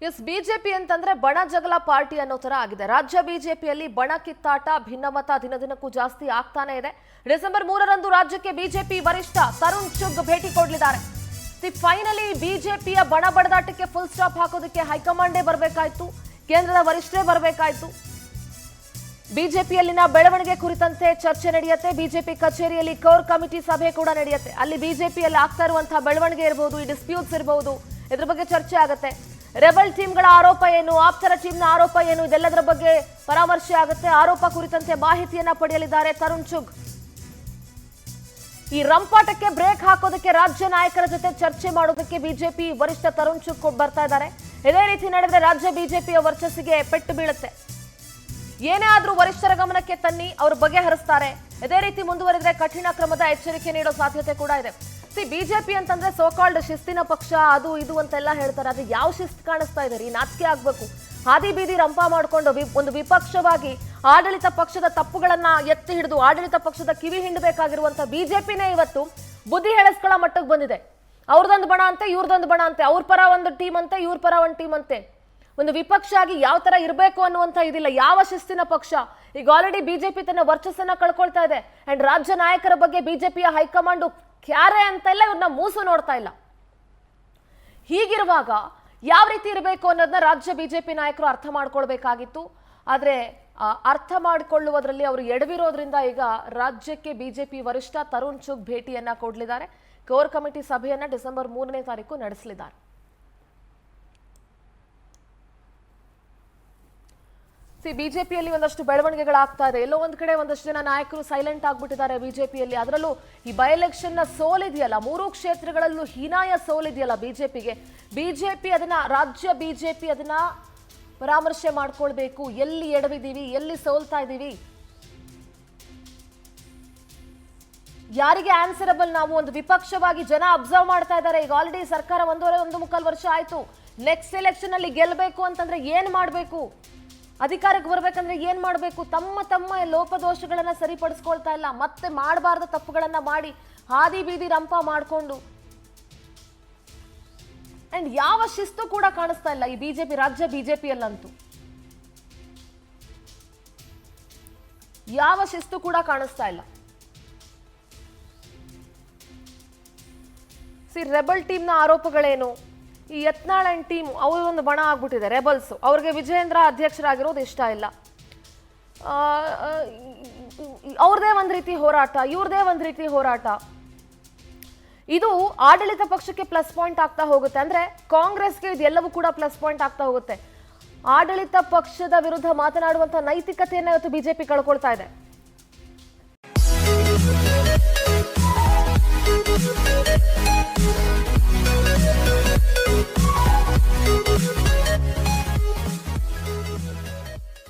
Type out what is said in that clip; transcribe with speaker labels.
Speaker 1: S BJP ಅಂತಂದ್ರೆ ಬಣ ಜಗಳ ಪಾರ್ಟಿ ಅನ್ನೋ ತರ ಆಗಿದೆ. ರಾಜ್ಯ ಬಿಜೆಪಿಯಲ್ಲಿ ಬಣ ಕಿತ್ತಾಟ ಭಿನ್ನಮತ ದಿನದಿನಕ್ಕೂ ಜಾಸ್ತಿ ಆಗ್ತಾನೆ ಇದೆ. ಡಿಸೆಂಬರ್ 3ರಂದು ರಾಜ್ಯಕ್ಕೆ ಬಿಜೆಪಿ ವರಿಷ್ಠ ತರುಣ್ ಚುಗ್ ಭೇಟಿ ಕೊಡಲಿದ್ದಾರೆ. ಫೈನಲಿ ಬಿಜೆಪಿಯ ಬಣ ಬಡದಾಟಕ್ಕೆ ಫುಲ್ ಸ್ಟಾಪ್ ಹಾಕೋದಕ್ಕೆ ಹೈಕಮಾಂಡೇ ಬರಬೇಕಾಯ್ತು, ಕೇಂದ್ರದ ವರಿಷ್ಠರೇ ಬರಬೇಕಾಯ್ತು. ಬಿಜೆಪಿಯಲ್ಲಿನ ಬೆಳವಣಿಗೆ ಕುರಿತಂತೆ ಚರ್ಚೆ ನಡೆಯುತ್ತೆ. ಬಿಜೆಪಿ ಕಚೇರಿಯಲ್ಲಿ ಕೋರ್ ಕಮಿಟಿ ಸಭೆ ಕೂಡ ನಡೆಯುತ್ತೆ. ಅಲ್ಲಿ ಬಿಜೆಪಿಯಲ್ಲಿ ಆಗ್ತಾ ಇರುವಂತಹ ಬೆಳವಣಿಗೆ ಇರಬಹುದು, ಈ ಡಿಸ್ಪ್ಯೂಟ್ಸ್ ಇರಬಹುದು, ಇದ್ರ ಬಗ್ಗೆ ಚರ್ಚೆ ಆಗುತ್ತೆ. ರೆಬಲ್ ಟೀಮ್ಗಳ ಆರೋಪ ಏನು, ಆಪ್ತರ ಟೀಮ್ನ ಆರೋಪ ಏನು, ಇದೆಲ್ಲದರ ಬಗ್ಗೆ ಪರಾಮರ್ಶೆ ಆಗುತ್ತೆ. ಆರೋಪ ಕುರಿತಂತೆ ಮಾಹಿತಿಯನ್ನ ಪಡೆಯಲಿದ್ದಾರೆ ತರುಣ್ ಚುಗ್. ಈ ರಂಪಾಟಕ್ಕೆ ಬ್ರೇಕ್ ಹಾಕೋದಕ್ಕೆ ರಾಜ್ಯ ನಾಯಕರ ಜೊತೆ ಚರ್ಚೆ ಮಾಡೋದಕ್ಕೆ ಬಿಜೆಪಿ ವರಿಷ್ಠ ತರುಣ್ ಚುಗ್ ಬರ್ತಾ ಇದ್ದಾರೆ. ಇದೇ ರೀತಿ ನಡೆದರೆ ರಾಜ್ಯ ಬಿಜೆಪಿಯ ವರ್ಚಸ್ಸಿಗೆ ಪೆಟ್ಟು ಬೀಳುತ್ತೆ. ಏನೇ ಆದ್ರೂ ವರಿಷ್ಠರ ಗಮನಕ್ಕೆ ತನ್ನಿ, ಅವರು ಬಗೆಹರಿಸ್ತಾರೆ. ಇದೇ ರೀತಿ ಮುಂದುವರೆದ್ರೆ ಕಠಿಣ ಕ್ರಮದ ಎಚ್ಚರಿಕೆ ನೀಡೋ ಸಾಧ್ಯತೆ ಕೂಡ ಇದೆ. ಬಿಜೆಪಿ ಅಂತಂದ್ರೆ ಸೋಕಾಲ್ಡ್ ಶಿಸ್ತಿನ ಪಕ್ಷ, ಅದು ಇದು ಅಂತೆಲ್ಲ ಹೇಳ್ತಾರೆ. ಅದು ಯಾವ ಶಿಸ್ತು ಕಾಣಿಸ್ತಾ ಇದೆ ರೀ? ನಾಚಿಕೆ ಆಗ್ಬೇಕು. ಹಾದಿ ಬೀದಿ ರಂಪ ಮಾಡ್ಕೊಂಡು ಒಂದು ವಿಪಕ್ಷವಾಗಿ ಆಡಳಿತ ಪಕ್ಷದ ತಪ್ಪುಗಳನ್ನ ಎತ್ತಿ ಹಿಡಿದು ಆಡಳಿತ ಪಕ್ಷದ ಕಿವಿ ಹಿಂಡಬೇಕಾಗಿರುವಂತ ಬಿಜೆಪಿನೇ ಇವತ್ತು ಬುದ್ಧಿ ಹೇಳಿಸ್ಕೊಳ್ಳೋ ಮಟ್ಟಕ್ಕೆ ಬಂದಿದೆ. ಅವ್ರದೊಂದು ಬಣ ಅಂತೆ, ಇವ್ರದೊಂದು ಬಣ ಅಂತೆ, ಅವ್ರ ಪರ ಒಂದು ಟೀಮ್ ಅಂತೆ, ಇವ್ರ ಪರ ಒಂದು ಟೀಮ್ ಅಂತೆ. ಒಂದು ವಿಪಕ್ಷ ಆಗಿ ಯಾವ ತರ ಇರಬೇಕು ಅನ್ನುವಂತ ಇದಿಲ್ಲ. ಯಾವ ಶಿಸ್ತಿನ ಪಕ್ಷ? ಈಗ ಆಲ್ರೆಡಿ ಬಿಜೆಪಿ ತನ್ನ ವರ್ಚಸ್ಸನ್ನ ಕಳ್ಕೊಳ್ತಾ ಇದೆ. ಅಂಡ್ ರಾಜ್ಯ ನಾಯಕರ ಬಗ್ಗೆ ಬಿಜೆಪಿಯ ಹೈಕಮಾಂಡ್ ಕ್ಯಾರೆ ಅಂತೆಲ್ಲ ಇವ್ರನ್ನ ಮೂಸು ನೋಡ್ತಾ ಇಲ್ಲ. ಹೀಗಿರುವಾಗ ಯಾವ ರೀತಿ ಇರಬೇಕು ಅನ್ನೋದನ್ನ ರಾಜ್ಯ ಬಿಜೆಪಿ ನಾಯಕರು ಅರ್ಥ ಮಾಡ್ಕೊಳ್ಬೇಕಾಗಿತ್ತು. ಆದ್ರೆ ಅರ್ಥ ಮಾಡಿಕೊಳ್ಳುವುದರಲ್ಲಿ ಅವರು ಎಡವಿರೋದ್ರಿಂದ ಈಗ ರಾಜ್ಯಕ್ಕೆ ಬಿಜೆಪಿ ವರಿಷ್ಠ ತರುಣ್ ಚುಗ್ ಭೇಟಿಯನ್ನ ಕೊಡಲಿದ್ದಾರೆ. ಕೋರ್ ಕಮಿಟಿ ಸಭೆಯನ್ನ ಡಿಸೆಂಬರ್ 3ನೇ ತಾರೀಕು ನಡೆಸಲಿದ್ದಾರೆ. ಬಿಜೆಪಿಯಲ್ಲಿ ಒಂದಷ್ಟು ಬೆಳವಣಿಗೆಗಳಾಗ್ತಾ ಇದೆ. ಎಲ್ಲೋ ಒಂದ್ ಕಡೆ ಒಂದಷ್ಟು ಜನ ನಾಯಕರು ಸೈಲೆಂಟ್ ಆಗ್ಬಿಟ್ಟಿದ್ದಾರೆ ಬಿಜೆಪಿಯಲ್ಲಿ. ಅದರಲ್ಲೂ ಈ ಬೈ ಎಲೆಕ್ಷನ್ ನ ಸೋಲಿದೆಯಲ್ಲ, 3 ಕ್ಷೇತ್ರಗಳಲ್ಲೂ ಹೀನಾಯ ಸೋಲಿದೆಯಲ್ಲ ಬಿಜೆಪಿಗೆ. ಬಿಜೆಪಿ ಅದನ್ನ, ರಾಜ್ಯ ಬಿಜೆಪಿ ಅದನ್ನ ಪರಾಮರ್ಶೆ ಮಾಡ್ಕೊಳ್ಬೇಕು. ಎಲ್ಲಿ ಎಡವಿದೀವಿ, ಎಲ್ಲಿ ಸೋಲ್ತಾ ಇದೀವಿ, ಯಾರಿಗೆ ಆನ್ಸರಬಲ್ ನಾವು? ಒಂದು ವಿಪಕ್ಷವಾಗಿ ಜನ ಅಬ್ಸರ್ವ್ ಮಾಡ್ತಾ ಇದ್ದಾರೆ. ಈಗ ಆಲ್ರೆಡಿ ಸರ್ಕಾರ 1.5 ವರ್ಷ ಆಯ್ತು. ನೆಕ್ಸ್ಟ್ ಎಲೆಕ್ಷನ್ ಅಲ್ಲಿ ಗೆಲ್ಲಬೇಕು ಅಂತಂದ್ರೆ ಏನ್ ಮಾಡ್ಬೇಕು, ಅಧಿಕಾರಕ್ಕೆ ಬರ್ಬೇಕಂದ್ರೆ ಏನ್ ಮಾಡ್ಬೇಕು? ತಮ್ಮ ಲೋಪದೋಷಗಳನ್ನ ಸರಿಪಡಿಸ್ಕೊಳ್ತಾ ಇಲ್ಲ. ಮತ್ತೆ ಮಾಡಬಾರ್ದ ತಪ್ಪುಗಳನ್ನ ಮಾಡಿ ಹಾದಿ ಬೀದಿ ರಂಪ ಮಾಡ್ಕೊಂಡು, ಅಂಡ್ ಯಾವ ಶಿಸ್ತು ಕೂಡ ಕಾಣಿಸ್ತಾ ಇಲ್ಲ ಈ ಬಿಜೆಪಿ, ರಾಜ್ಯ ಬಿಜೆಪಿಯಲ್ಲಂತೂ ಯಾವ ಶಿಸ್ತು ಕೂಡ ಕಾಣಿಸ್ತಾ ಇಲ್ಲ. ರೆಬಲ್ ಟೀಮ್ನ ಆರೋಪಗಳೇನು? ಈ ಯತ್ನಾಳ್ ಅಂಡ್ ಟೀಮ್ ಅವರೊಂದು ಬಣ ಆಗ್ಬಿಟ್ಟಿದೆ, ರೆಬಲ್ಸ್. ಅವ್ರಿಗೆ ವಿಜಯೇಂದ್ರ ಅಧ್ಯಕ್ಷರಾಗಿರೋದು ಇಷ್ಟ ಇಲ್ಲ. ಅವ್ರದೇ ಒಂದ್ ರೀತಿ ಹೋರಾಟ, ಇವ್ರದೇ ಒಂದ್ ರೀತಿ ಹೋರಾಟ. ಇದು ಆಡಳಿತ ಪಕ್ಷಕ್ಕೆ ಪ್ಲಸ್ ಪಾಯಿಂಟ್ ಆಗ್ತಾ ಹೋಗುತ್ತೆ. ಅಂದ್ರೆ ಕಾಂಗ್ರೆಸ್ಗೆ ಇದೆಲ್ಲವೂ ಕೂಡ ಪ್ಲಸ್ ಪಾಯಿಂಟ್ ಆಗ್ತಾ ಹೋಗುತ್ತೆ. ಆಡಳಿತ ಪಕ್ಷದ ವಿರುದ್ಧ ಮಾತನಾಡುವಂತ ನೈತಿಕತೆಯನ್ನ ಇವತ್ತು ಬಿಜೆಪಿ ಕಳ್ಕೊಳ್ತಾ ಇದೆ.